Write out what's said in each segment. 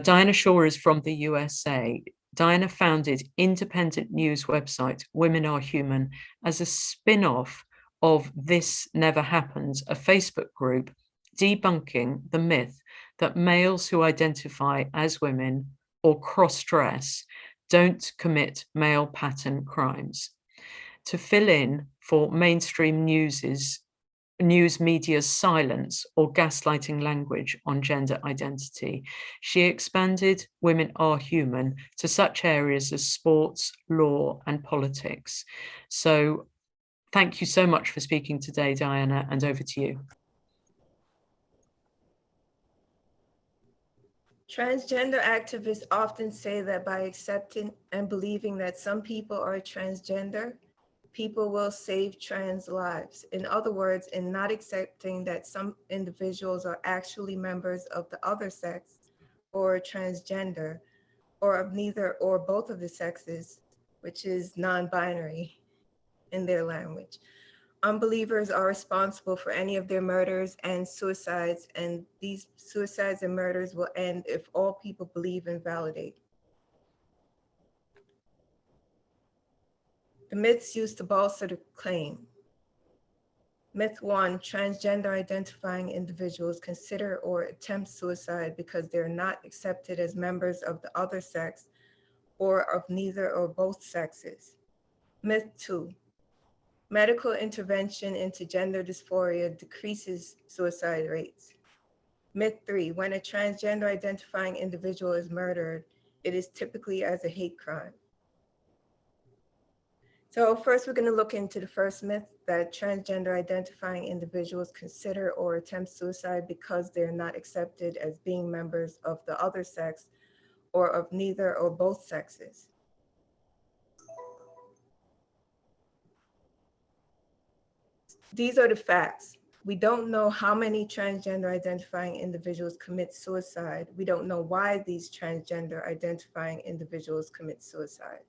Diana Shaw is from the USA. Diana founded independent news website Women Are Human as a spin-off of This Never Happens, a Facebook group debunking the myth that males who identify as women or cross-dress don't commit male pattern crimes. To fill in for mainstream news media's silence or gaslighting language on gender identity, she expanded Women Are Human to such areas as sports, law, and politics. So thank you so much for speaking today, Diana, and over to you. Transgender activists often say that by accepting and believing that some people are transgender, people will save trans lives. In other words, in not accepting that some individuals are actually members of the other sex or transgender, or of neither or both of the sexes, which is non-binary in their language. Unbelievers are responsible for any of their murders and suicides, and these suicides and murders will end if all people believe and validate. The myths used to bolster the claim. Myth 1, transgender identifying individuals consider or attempt suicide because they're not accepted as members of the other sex or of neither or both sexes. Myth 2, medical intervention into gender dysphoria decreases suicide rates. Myth 3, when a transgender identifying individual is murdered, it is typically as a hate crime. So first we're going to look into the first myth, that transgender identifying individuals consider or attempt suicide because they're not accepted as being members of the other sex or of neither or both sexes. These are the facts. We don't know how many transgender identifying individuals commit suicide. We don't know why these transgender identifying individuals commit suicide.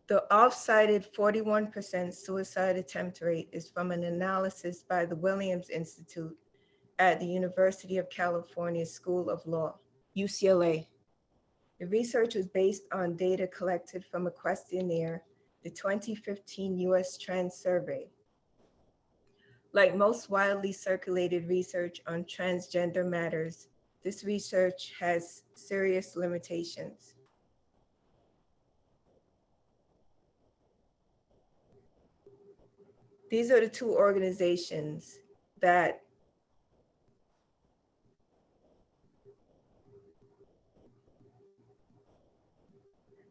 The off-cited 41% suicide attempt rate is from an analysis by the Williams Institute at the University of California School of Law, UCLA. The research was based on data collected from a questionnaire, the 2015 US Trans Survey. Like most widely circulated research on transgender matters, this research has serious limitations. These are the two organizations that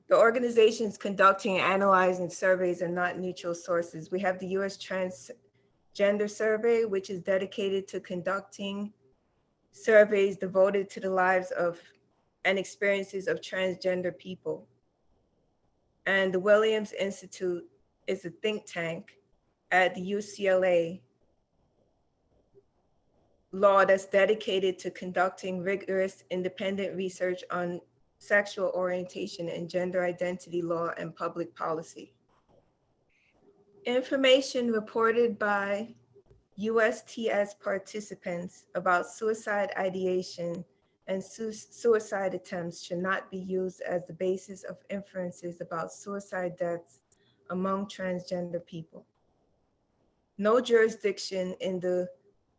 the organizations conducting and analyzing surveys are not neutral sources. We have the US Transgender Survey, which is dedicated to conducting surveys devoted to the lives of and experiences of transgender people. And the Williams Institute is a think tank at the UCLA law that's dedicated to conducting rigorous independent research on sexual orientation and gender identity law and public policy. Information reported by USTS participants about suicide ideation and suicide attempts should not be used as the basis of inferences about suicide deaths among transgender people. No jurisdiction in the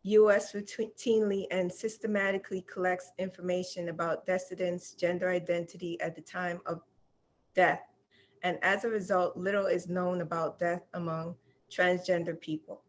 US routinely and systematically collects information about decedents' gender identity at the time of death, and as a result, little is known about death among transgender people,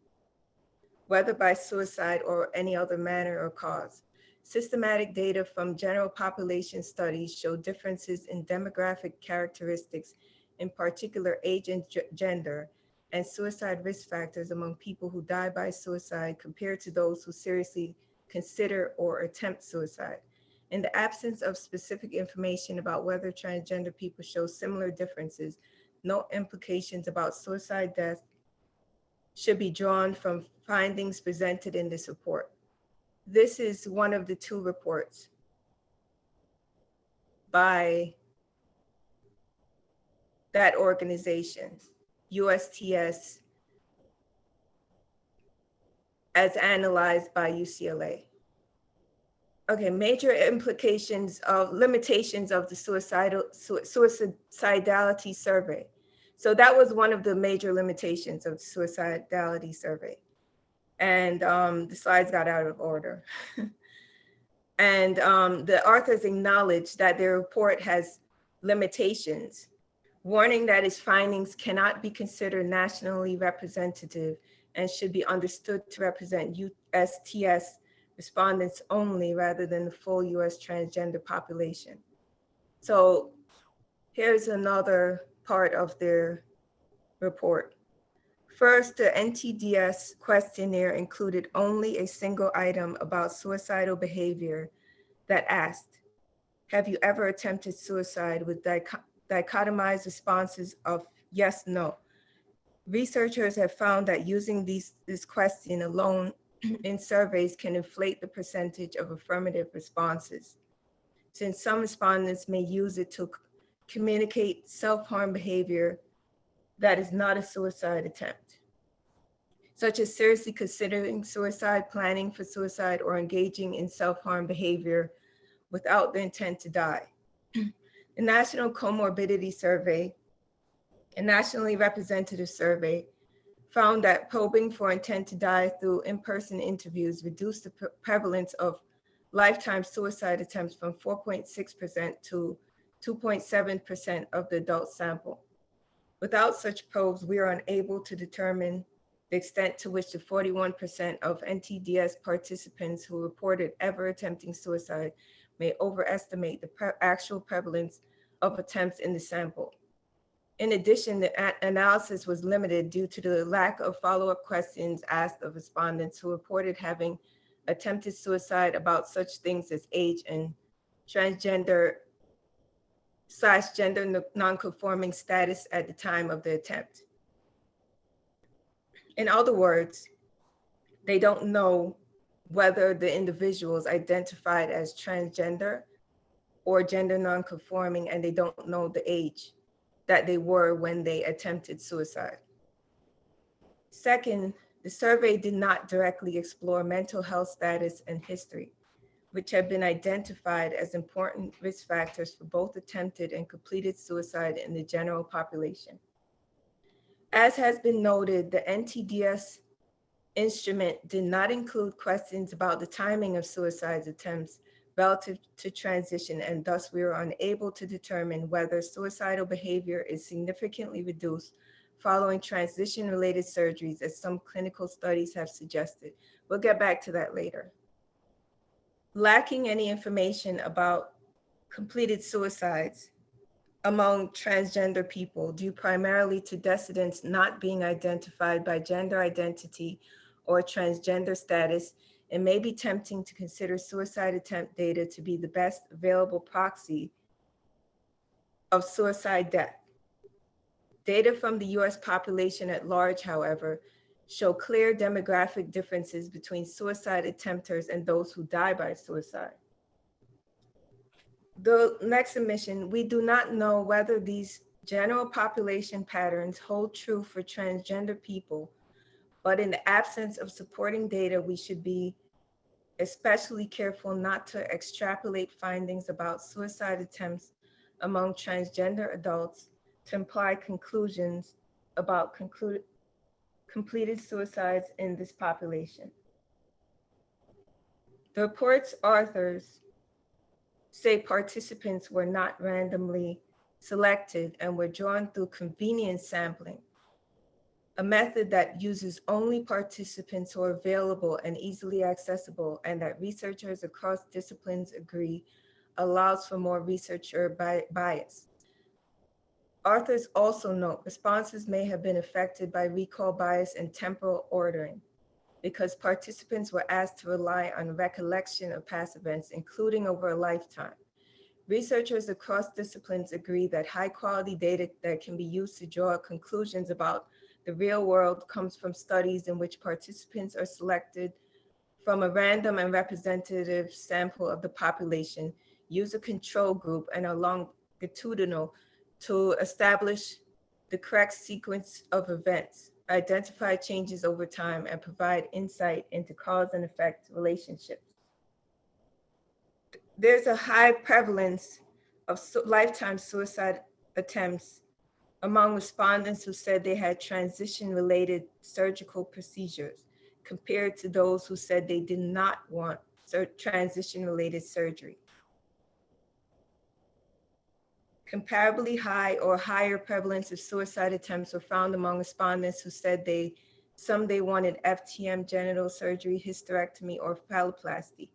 whether by suicide or any other manner or cause. Systematic data from general population studies show differences in demographic characteristics, in particular age and gender, and suicide risk factors among people who die by suicide compared to those who seriously consider or attempt suicide. In the absence of specific information about whether transgender people show similar differences, no implications about suicide death should be drawn from findings presented in this report. This is one of the two reports by that organization, USTS, as analyzed by UCLA. Okay, major implications of limitations of the suicidality survey. So that was one of the major limitations of the suicidality survey. And the slides got out of order. And the authors acknowledge that their report has limitations, warning that its findings cannot be considered nationally representative and should be understood to represent USTS respondents only rather than the full US transgender population. So here's another part of their report. First, the NTDS questionnaire included only a single item about suicidal behavior that asked, have you ever attempted suicide, with dichotomized responses of yes, no. Researchers have found that using this question alone in surveys can inflate the percentage of affirmative responses, since some respondents may use it to communicate self-harm behavior that is not a suicide attempt, such as seriously considering suicide, planning for suicide, or engaging in self-harm behavior without the intent to die. The National Comorbidity Survey, a nationally representative survey, found that probing for intent to die through in-person interviews reduced the prevalence of lifetime suicide attempts from 4.6% to 2.7% of the adult sample. Without such probes, we are unable to determine the extent to which the 41% of NTDS participants who reported ever attempting suicide may overestimate the actual prevalence of attempts in the sample. In addition, the analysis was limited due to the lack of follow-up questions asked of respondents who reported having attempted suicide about such things as age and transgender/gender nonconforming status at the time of the attempt. In other words, they don't know whether the individuals identified as transgender or gender nonconforming, and they don't know the age that they were when they attempted suicide. Second, the survey did not directly explore mental health status and history, which have been identified as important risk factors for both attempted and completed suicide in the general population. As has been noted, the NTDS instrument did not include questions about the timing of suicide attempts relative to transition, and thus we were unable to determine whether suicidal behavior is significantly reduced following transition-related surgeries, as some clinical studies have suggested. We'll get back to that later. Lacking any information about completed suicides among transgender people due primarily to dissidents not being identified by gender identity or transgender status, it may be tempting to consider suicide attempt data to be the best available proxy of suicide death. Data from the US population at large, however, show clear demographic differences between suicide attempters and those who die by suicide. The next submission, we do not know whether these general population patterns hold true for transgender people, but in the absence of supporting data, we should be especially careful not to extrapolate findings about suicide attempts among transgender adults to imply conclusions about completed suicides in this population. The report's authors say participants were not randomly selected and were drawn through convenience sampling, a method that uses only participants who are available and easily accessible, and that researchers across disciplines agree allows for more researcher bias. Authors also note responses may have been affected by recall bias and temporal ordering, because participants were asked to rely on recollection of past events, including over a lifetime. Researchers across disciplines agree that high quality data that can be used to draw conclusions about the real world comes from studies in which participants are selected from a random and representative sample of the population, use a control group, and are longitudinal to establish the correct sequence of events, identify changes over time, and provide insight into cause and effect relationships. there's a high prevalence of lifetime suicide attempts among respondents who said they had transition-related surgical procedures compared to those who said they did not want transition-related surgery. Comparably high or higher prevalence of suicide attempts were found among respondents who said they wanted FTM, genital surgery, hysterectomy, or phalloplasty.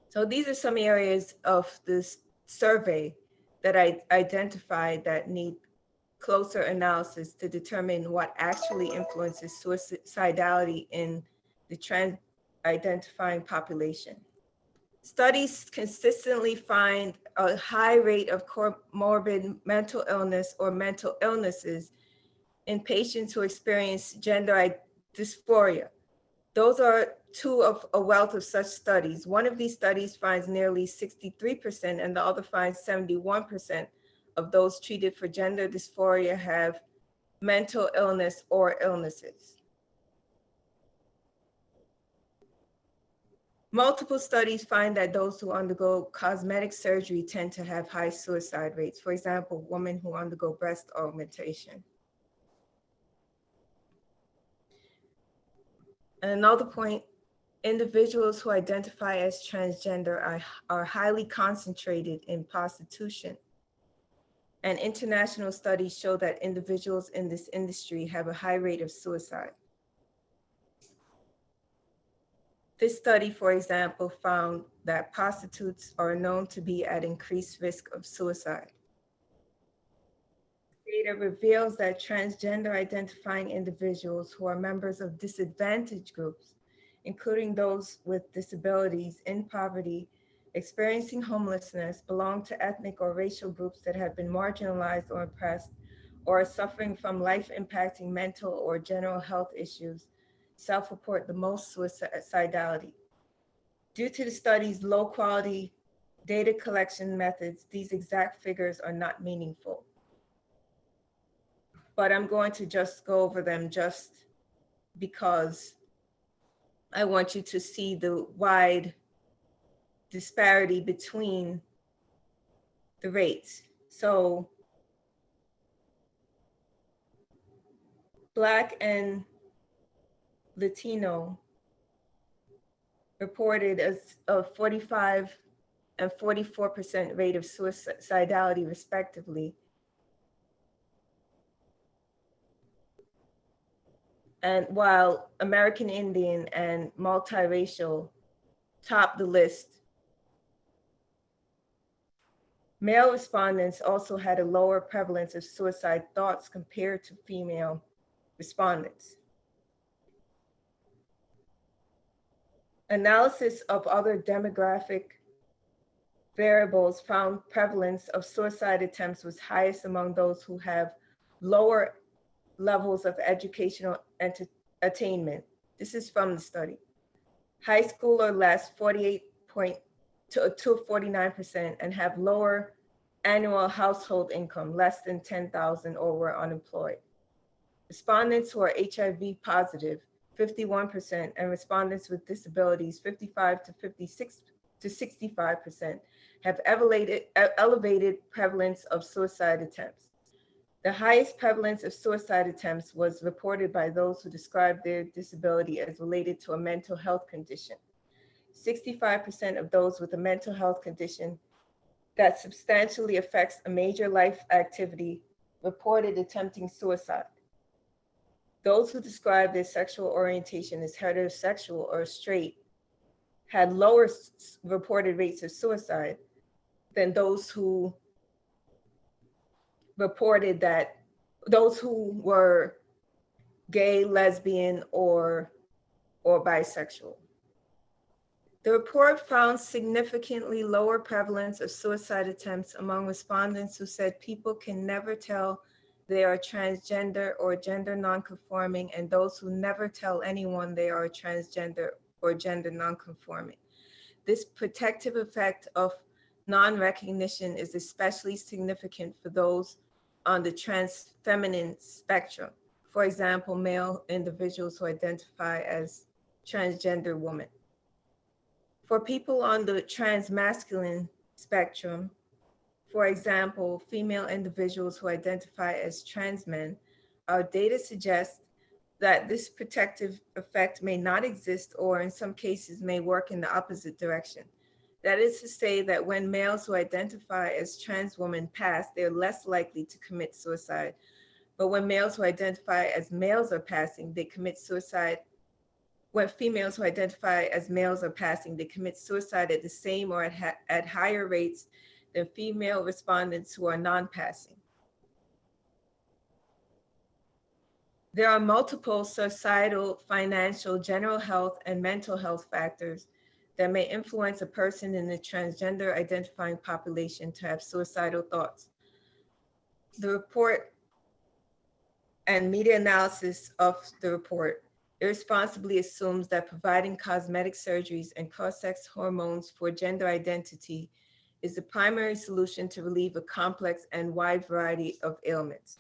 So these are some areas of this survey that I identified that need closer analysis to determine what actually influences suicidality in the trans identifying population. Studies consistently find a high rate of comorbid mental illness or mental illnesses in patients who experience gender dysphoria. Those are two of a wealth of such studies. One of these studies finds nearly 63% and the other finds 71% of those treated for gender dysphoria have mental illness or illnesses. Multiple studies find that those who undergo cosmetic surgery tend to have high suicide rates. For example, women who undergo breast augmentation. And another point, individuals who identify as transgender are highly concentrated in prostitution. And international studies show that individuals in this industry have a high rate of suicide. This study, for example, found that prostitutes are known to be at increased risk of suicide. Data reveals that transgender identifying individuals who are members of disadvantaged groups, including those with disabilities, in poverty, experiencing homelessness, belong to ethnic or racial groups that have been marginalized or oppressed, or are suffering from life-impacting mental or general health issues, self-report the most suicidality. Due to the study's low-quality data collection methods, these exact figures are not meaningful. But I'm going to just go over them just because I want you to see the wide disparity between the rates. So Black and Latino reported a 45 and 44% rate of suicidality respectively. And while American Indian and multiracial top the list, male respondents also had a lower prevalence of suicide thoughts compared to female respondents. Analysis of other demographic variables found prevalence of suicide attempts was highest among those who have lower levels of educational attainment. This is from the study. High school or less, 48% to 49%, and have lower annual household income, less than 10,000, or were unemployed. Respondents who are HIV positive, 51%, and respondents with disabilities, 55 to 56 to 65%, have elevated prevalence of suicide attempts. The highest prevalence of suicide attempts was reported by those who described their disability as related to a mental health condition. 65% of those with a mental health condition that substantially affects a major life activity reported attempting suicide. Those who described their sexual orientation as heterosexual or straight had lower reported rates of suicide than those who reported that those who were gay, lesbian, or bisexual. The report found significantly lower prevalence of suicide attempts among respondents who said people can never tell they are transgender or gender nonconforming, and those who never tell anyone they are transgender or gender nonconforming. This protective effect of non-recognition is especially significant for those on the trans feminine spectrum. For example, male individuals who identify as transgender women. For people on the transmasculine spectrum, for example, female individuals who identify as trans men, our data suggests that this protective effect may not exist or in some cases may work in the opposite direction. That is to say that when males who identify as trans women pass, they're less likely to commit suicide. But when males who identify as males are passing, they commit suicide. When females who identify as males are passing, they commit suicide at the same or at higher rates than female respondents who are non-passing. There are multiple societal, financial, general health, and mental health factors that may influence a person in the transgender identifying population to have suicidal thoughts. The report and media analysis of the report irresponsibly assumes that providing cosmetic surgeries and cross-sex hormones for gender identity is the primary solution to relieve a complex and wide variety of ailments.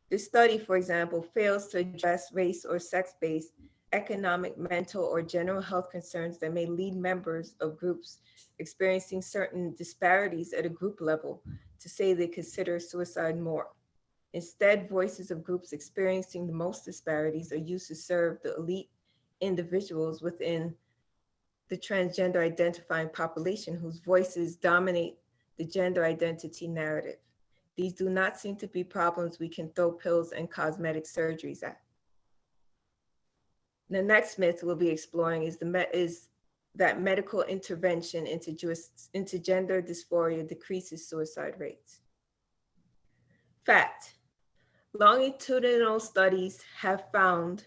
This study, for example, fails to address race or sex-based economic, mental, or general health concerns that may lead members of groups experiencing certain disparities at a group level to say they consider suicide more. Instead, voices of groups experiencing the most disparities are used to serve the elite individuals within the transgender identifying population whose voices dominate the gender identity narrative. These do not seem to be problems we can throw pills and cosmetic surgeries at. The next myth we'll be exploring is that medical intervention into gender dysphoria decreases suicide rates. Fact: longitudinal studies have found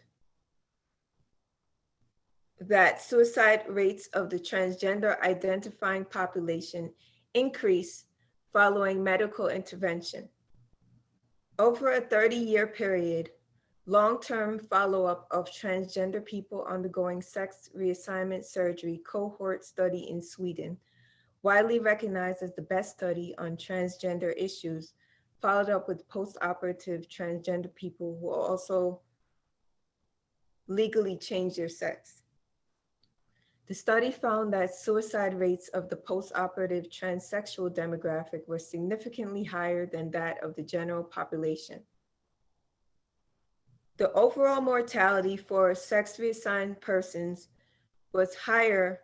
that suicide rates of the transgender identifying population increase following medical intervention. Over a 30-year period, long-term follow-up of transgender people undergoing sex reassignment surgery cohort study in Sweden, widely recognized as the best study on transgender issues, followed up with post-operative transgender people who also legally changed their sex. The study found that suicide rates of the post-operative transsexual demographic were significantly higher than that of the general population. The overall mortality for sex reassigned persons was higher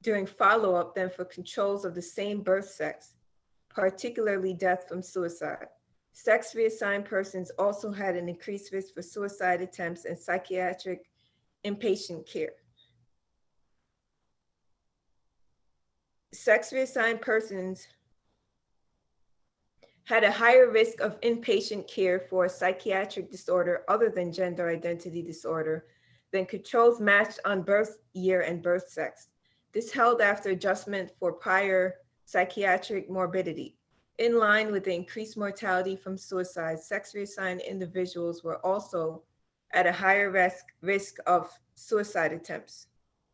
during follow-up than for controls of the same birth sex, particularly death from suicide. Sex reassigned persons also had an increased risk for suicide attempts and psychiatric inpatient care. Sex reassigned persons had a higher risk of inpatient care for a psychiatric disorder other than gender identity disorder than controls matched on birth year and birth sex. This held after adjustment for prior psychiatric morbidity. In line with the increased mortality from suicide, sex reassigned individuals were also at a higher risk of suicide attempts.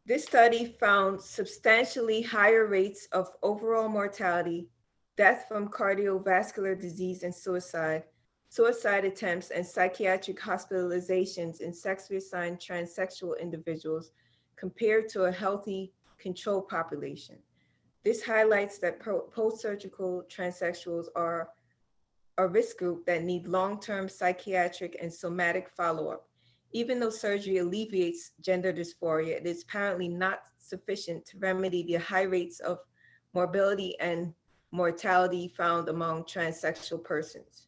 This study found substantially higher rates of overall mortality, death from cardiovascular disease and suicide, suicide attempts, and psychiatric hospitalizations in sex reassigned transsexual individuals compared to a healthy control population. This highlights that post-surgical transsexuals are a risk group that need long-term psychiatric and somatic follow-up. Even though surgery alleviates gender dysphoria, it is apparently not sufficient to remedy the high rates of morbidity and mortality found among transsexual persons.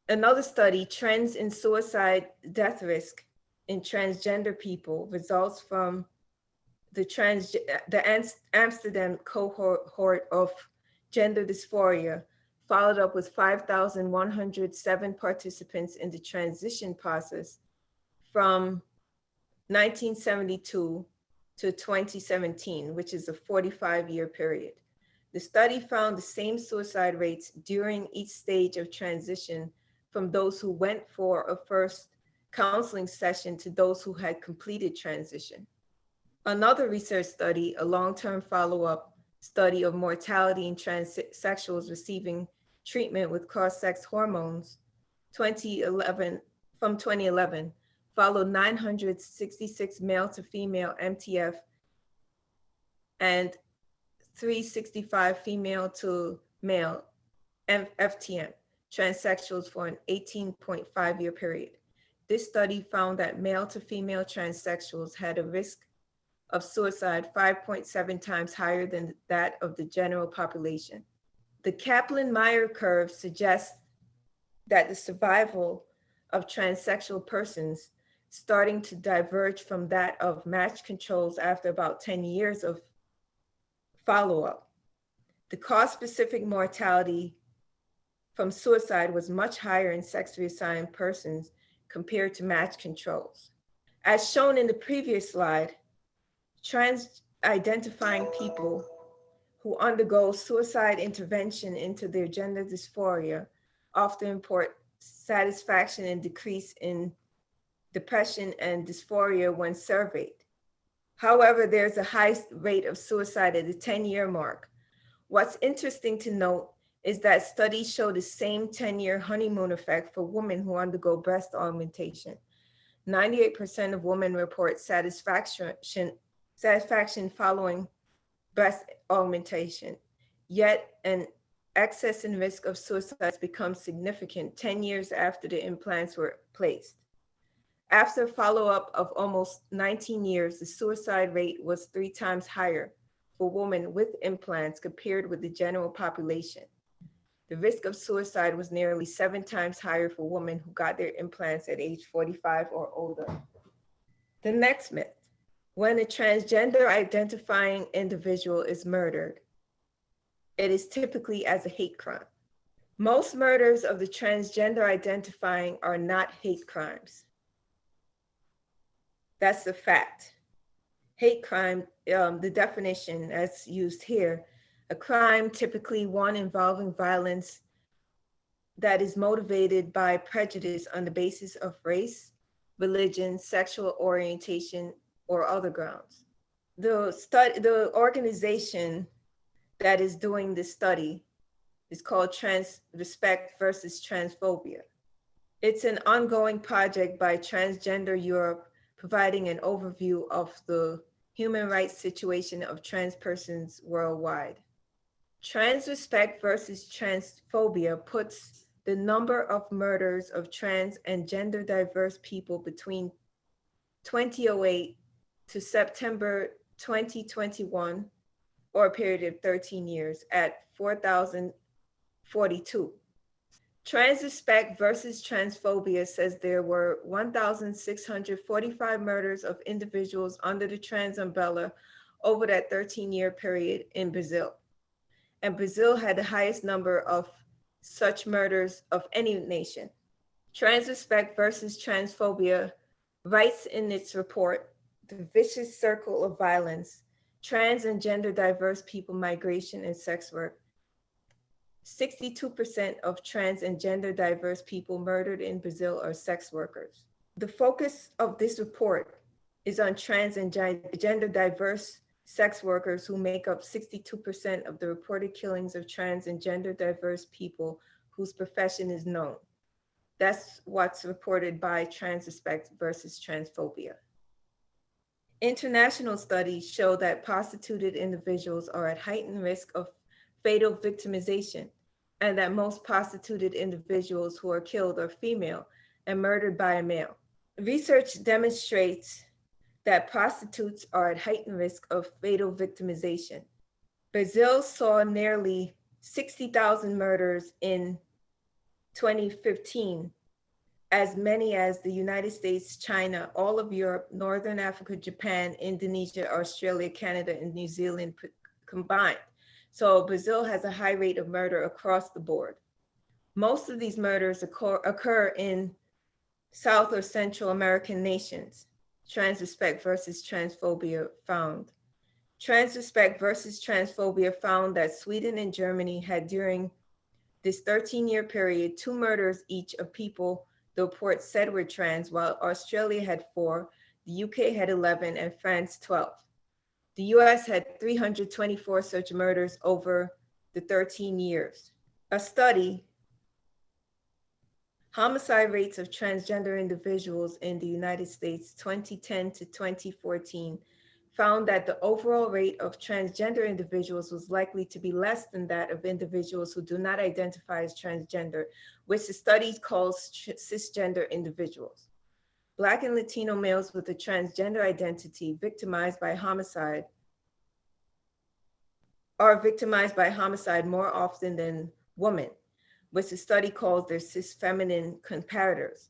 Another study, Trends in Suicide Death Risk in Transgender People, results from the Amsterdam cohort of gender dysphoria, followed up with 5,107 participants in the transition process from 1972 to 2017, which is a 45-year period. The study found the same suicide rates during each stage of transition from those who went for a first counseling session to those who had completed transition. Another research study, a long-term follow-up study of mortality in transsexuals receiving treatment with cross-sex hormones, from 2011, followed 966 male to female MTF and 365 female to male FTM, transsexuals for an 18.5-year period. This study found that male to female transsexuals had a risk of suicide 5.7 times higher than that of the general population. The Kaplan-Meier curve suggests that the survival of transsexual persons starting to diverge from that of match controls after about 10 years of follow-up. The cause-specific mortality from suicide was much higher in sex-reassigned persons compared to match controls. As shown in the previous slide, trans-identifying people who undergo suicide intervention into their gender dysphoria often report satisfaction and decrease in depression and dysphoria when surveyed. However, there's a high rate of suicide at the 10-year mark. What's interesting to note is that studies show the same 10-year honeymoon effect for women who undergo breast augmentation. 98% of women report satisfaction following breast augmentation, yet an excess in risk of suicide becomes significant 10 years after the implants were placed. After follow-up of almost 19 years, the suicide rate was 3 times higher for women with implants compared with the general population. The risk of suicide was nearly 7 times higher for women who got their implants at age 45 or older. The next myth: when a transgender identifying individual is murdered, it is typically as a hate crime. Most murders of the transgender identifying are not hate crimes. That's a fact. Hate crime, the definition as used here, a crime typically one involving violence that is motivated by prejudice on the basis of race, religion, sexual orientation, or other grounds. The organization that is doing this study is called Respect versus Transphobia. It's an ongoing project by Transgender Europe, providing an overview of the human rights situation of trans persons worldwide. Respect versus Transphobia puts the number of murders of trans and gender diverse people between 2008 to September 2021, or a period of 13 years, at 4,042. Respect versus Transphobia says there were 1,645 murders of individuals under the trans umbrella over that 13-year period in Brazil. And Brazil had the highest number of such murders of any nation. Respect versus Transphobia writes in its report, "The Vicious Circle of Violence, Trans and Gender Diverse People, Migration, and Sex Work." 62% of trans and gender diverse people murdered in Brazil are sex workers. The focus of this report is on trans and gender diverse sex workers, who make up 62% of the reported killings of trans and gender diverse people whose profession is known. That's what's reported by Respect versus Transphobia. International studies show that prostituted individuals are at heightened risk of fatal victimization, and that most prostituted individuals who are killed are female and murdered by a male. Research demonstrates that prostitutes are at heightened risk of fatal victimization. Brazil saw nearly 60,000 murders in 2015, as many as the United States, China, all of Europe, Northern Africa, Japan, Indonesia, Australia, Canada, and New Zealand combined. So Brazil has a high rate of murder across the board. Most of these murders occur in South or Central American nations. Respect versus Transphobia found. Respect versus Transphobia found that Sweden and Germany had, during this 13-year period, 2 murders each of people the report said were trans, while Australia had 4, the UK had 11, and France 12. The US had 324 such murders over the 13 years. A study, Homicide Rates of Transgender Individuals in the United States 2010 to 2014, found that the overall rate of transgender individuals was likely to be less than that of individuals who do not identify as transgender, which the study calls cisgender individuals. Black and Latino males with a transgender identity are victimized by homicide more often than women, which the study calls their cis feminine comparators.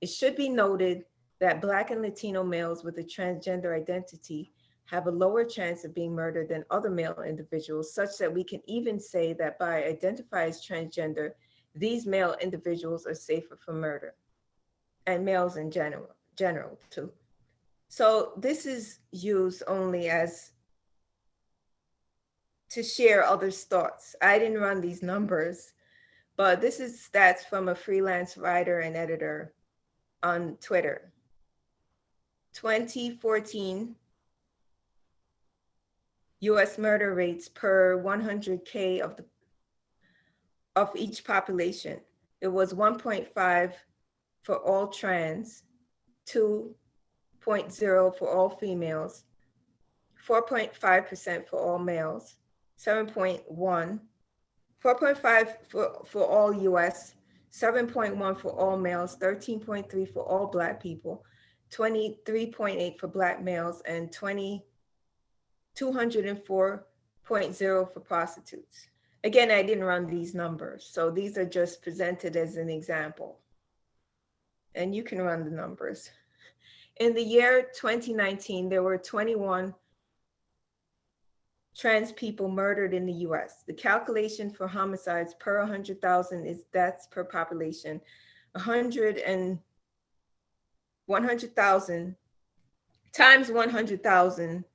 It should be noted that Black and Latino males with a transgender identity have a lower chance of being murdered than other male individuals, such that we can even say that by identifying as transgender, these male individuals are safer from murder, and males in general too. So this is used only as to share others' thoughts. I didn't run these numbers, but this is stats from a freelance writer and editor on Twitter. 2014 US murder rates per 100K of each population. It was 1.5 for all trans, 2.0 for all females, 4.5% for all males, 7.1, 4.5 for all US, 7.1 for all males, 13.3 for all Black people, 23.8 for Black males, and 204.0 for prostitutes. Again, I didn't run these numbers, so these are just presented as an example. And you can run the numbers. In the year 2019, there were 21 trans people murdered in the US. The calculation for homicides per 100,000 is deaths per population. 100,000 times 100,000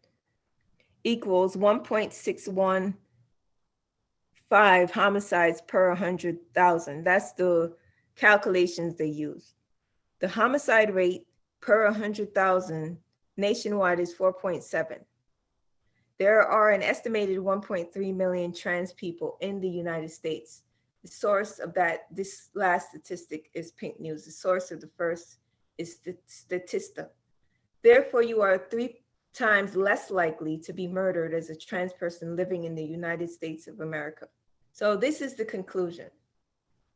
equals 1.615 homicides per 100,000. That's the calculations they use. The homicide rate per 100,000 nationwide is 4.7. There are an estimated 1.3 million trans people in the United States. The source of this last statistic is Pink News. The source of the first is Statista. Therefore, you are 3 times less likely to be murdered as a trans person living in the United States of America. So this is the conclusion.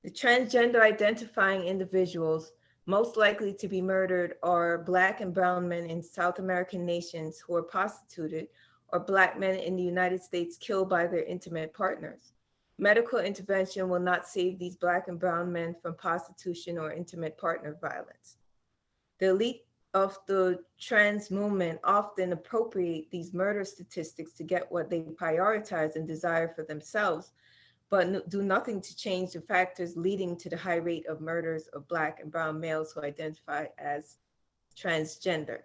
The transgender identifying individuals most likely to be murdered are Black and brown men in South American nations who are prostituted, or Black men in the United States killed by their intimate partners. Medical intervention will not save these Black and brown men from prostitution or intimate partner violence. The elite of the trans movement often appropriate these murder statistics to get what they prioritize and desire for themselves, but do nothing to change the factors leading to the high rate of murders of Black and brown males who identify as transgender.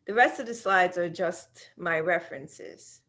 The rest of the slides are just my references.